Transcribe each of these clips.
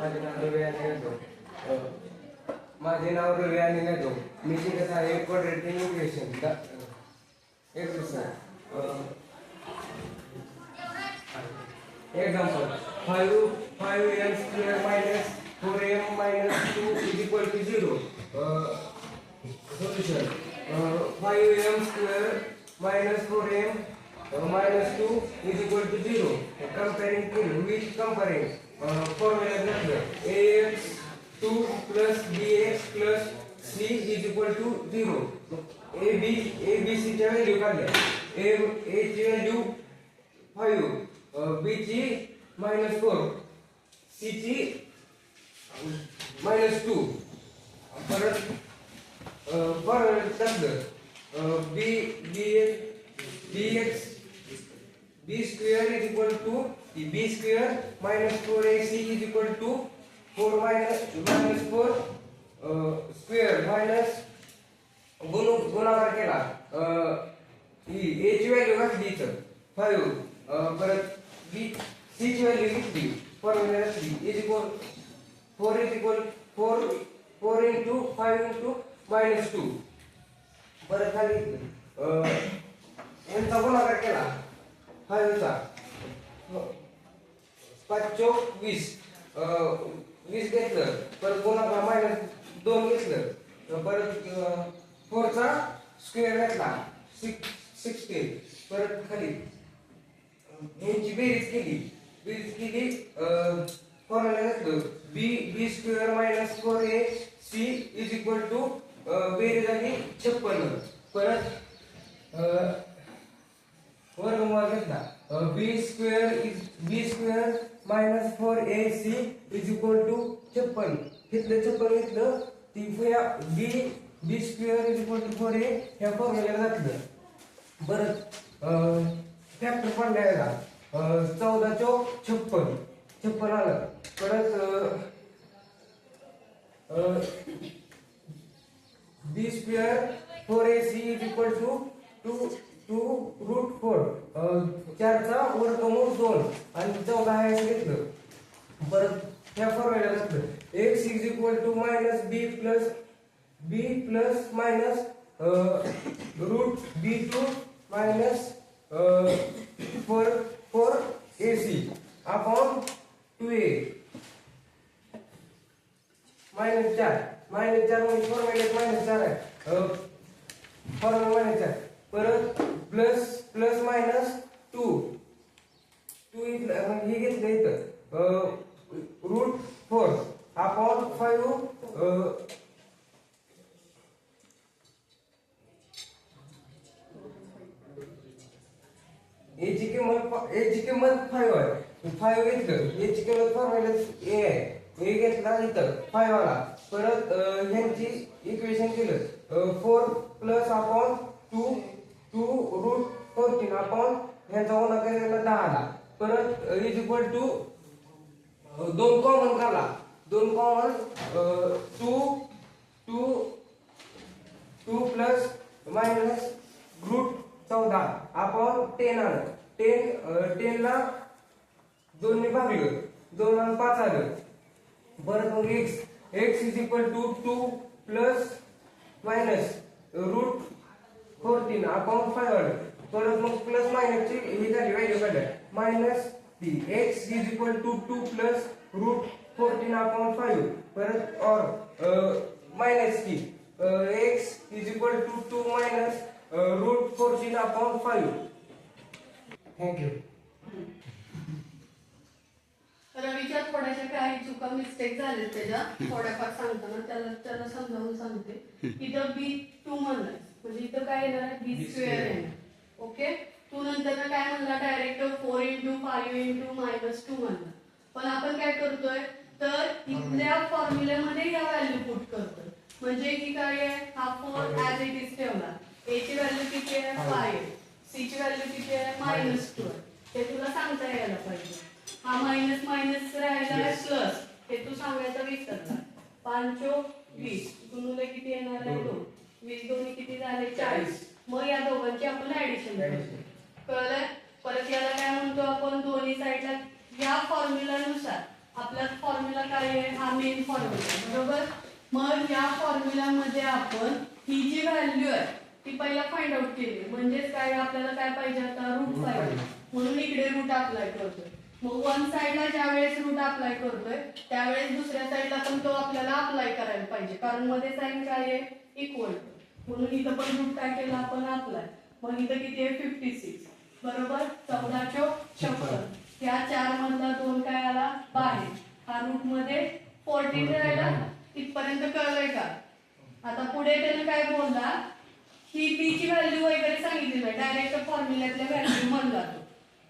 माझे नाव रवी आणि नेतो. माझे नाव रवी आणि नेतो. मी शिकत आहे quadratic equation. Example 5m square minus 4m minus 2 is equal to 0. Solution 5m square minus 4m minus 2 is equal to 0. Comparing formula ax 2 plus bx plus c is equal to 0. ABC च्या value काढल्या. A ची value 5, B ची -4, C ची -2. परत टाकलं b square is equal to b square minus 4ac is equal to 4 minus 4 square minus गुणाकार केला. a ची व्हॅल्यू घातली इथं 5. परत b c ची व्हॅल्यू घेतली फॉर्म्युला घातली. is equal 4 into 5 into -2. परत खाली यांचा गुणाकार केला 5 चा 5 चौक 20. 20 घेतलं. परत गुणाकार -2 घेतलं. परत 4 चा स्क्वेअर घेतला 16. परत खाली यांची बेरीज केली फॉर्म्युला घातलं b square minus 4ac is equal to बेरीज आली 56. परत वर्गमूळ घेतला b square minus 4ac is equal to 56. घेतलं घेतलं ती b square is equal to 4a ह्या फॉर्म्युला घातलं. परत फॅक्टर पडला 14 चौक 56 आलं. परत b square 4ac is equal to 2√4. 4 चा वर्गमूळ 2 आणि 14 आहे असं घेतलं. परत ह्या फॉर्म्युला घातलं x is equal to minus b plus minus √b2 minus 4ac upon 2a -4 म्हणजे फॉर्म्युला -4 आहे. फॉर्म्युला -4. परत प्लस मायनस 2 हे घेतलं इथं √4 अपॉन 5 a ची किंमत 5 आहे. 5 घेतलं. a ची किंमत फॉर्म्युला a आहे. a घेतला इथं 5 आला. परत ह्यांची इक्वेशन केलं 4 प्लस अपॉन 2√14 अपॉन ह्याचा गुणाकार केला 10 आला. परत इज इक्वल टू 2 कॉमन काढला. 2 कॉमन 2 प्लस मायनस √14 अपॉन 10 आलं. 10 ला 2 ने भागलं 2 आणि 5 आलं. परत मग x is equal to 2 plus minus √14 upon 5 आलं. परत मग प्लस मायनसची ही झाली व्हॅल्यू काढल्या मायनस ती x is equal to 2 plus √14 upon 5. परत और मायनस की x is equal to 2 minus √14 upon 5. Thank you. रवीच्या थोड्याशा काही चुका मिस्टेक झाले त्याच्या थोड्याफार सांगताना त्याला समजावून सांगते. इथं b2 म्हणलं म्हणजे इथं काय येणार आहे b स्क्वेअर येणार. ओके. तू नंतर काय म्हणला डायरेक्ट 4 × 5 × -2 म्हणला. पण आपण काय करतोय तर इथल्या फॉर्म्युल्यामध्ये या व्हॅल्यू पुट करतोय. म्हणजे की काय आहे हा 4 ॲज इट इज ठेवला. a ची व्हॅल्यू किती आहे 5. c ची व्हॅल्यू किती आहे -2. ते तुला सांगता यायला पाहिजे. हा मायनस मायनस राहिला आहे प्लस हे तू सांगायचं विसरला. 5 × 20 गुणुले किती येणार आहे 2. 20 दोन्ही किती झाले 40. मग या दोघांची आपण ऍडिशन कळलंय. परत याला काय म्हणतो आपण दोन्ही साईडला या फॉर्म्युलानुसार आपला फॉर्म्युला काय आहे, हा मेन फॉर्म्युला बरोबर. मग या फॉर्म्युल्यामध्ये आपण ही जी व्हॅल्यू आहे ती पहिला फाइंड आउट केली, म्हणजेच काय आपल्याला काय पाहिजे आता रूट पाहिजे, म्हणून इकडे रूट अप्लाय करतोय. मग वन साइडला ज्या वेळेस रूट अप्लाय करतोय त्यावेळेस दुसऱ्या साइडला पण तो आपल्याला अप्लाय करायला पाहिजे, कारण मध्ये साइन काय आहे इक्वल, म्हणून इथं पण रूट काय केला आपण अप्लाय. मग इथं किती आहे 56 बरोबर. 14 चोक 56, या 4 मधला 2 काय आला बाहेर, हा रूट मध्ये 14 राहिला. इथपर्यंत कळलंय का. आता पुढे त्याने काय बोलला, ही बी ची व्हॅल्यू वगैरे सांगितली नाही, डायरेक्ट फॉर्म्युल्यातल्या व्हॅल्यू म्हणला तो.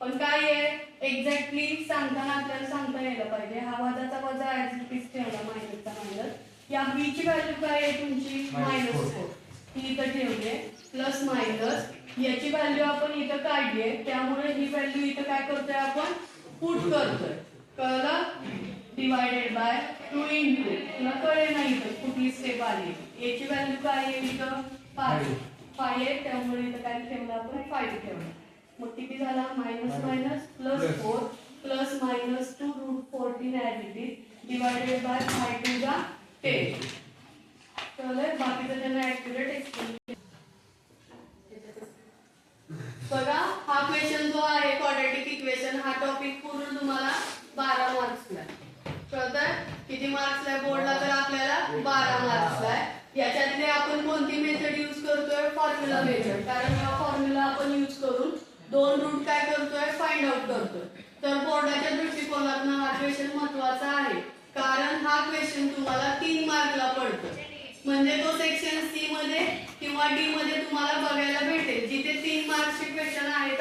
पण काय आहे एक्झॅक्टली सांगताना आपल्याला सांगता यायला पाहिजे. हा वजाचा वजा ऍज इट इज ठेवला, मायनसचा मायनस. या बी ची व्हॅल्यू काय आहे तुमची -4, ही इथं ठेवली आहे, प्लस मायनस याची व्हॅल्यू आपण इथं काढली आहे, त्यामुळे ही व्हॅल्यू इथं काय करतोय आपण पुट करतोय. कळलं. डिवायडेड बाय 2 इंटू, तुला कळे नाही इथं कुठली स्टेप आली. याची व्हॅल्यू काय आहे इथं 5 आहे, त्यामुळे इथं काय ठेवलं आपण 5 ठेवलं. मग किती झाला minus minus plus 4 plus minus 2 root 14 as it is divided by 5 to the 10. कळलं. बाकीचं त्यांना ऍक्युरेट एक्सप्लेन. बघा हा क्वेश्चन जो आहे क्वाड्रॅटिक इक्वेशन, हा टॉपिक पूर्ण तुम्हाला 12 मार्क्सला. कळतंय. किती मार्क्सला बोर्डला तर आपल्याला 12 मार्क्सला आहे. याच्यातले आपण कोणती मेथड यूज करतोय, फॉर्म्युला मेथड, कारण हा फॉर्म्युला आपण यूज करून 2 रूट काय करतोय फाइंड आउट करतोय. तर बोर्डाच्या दृष्टिकोनातून हा क्वेश्चन महत्वाचा आहे, कारण हा क्वेश्चन तुम्हाला 3 मार्कला पडतो. म्हणजे तो सेक्शन सी मध्ये किंवा डी मध्ये तुम्हाला बघायला भेटेल, जिथे 3 मार्क्सचे क्वेश्चन आहेत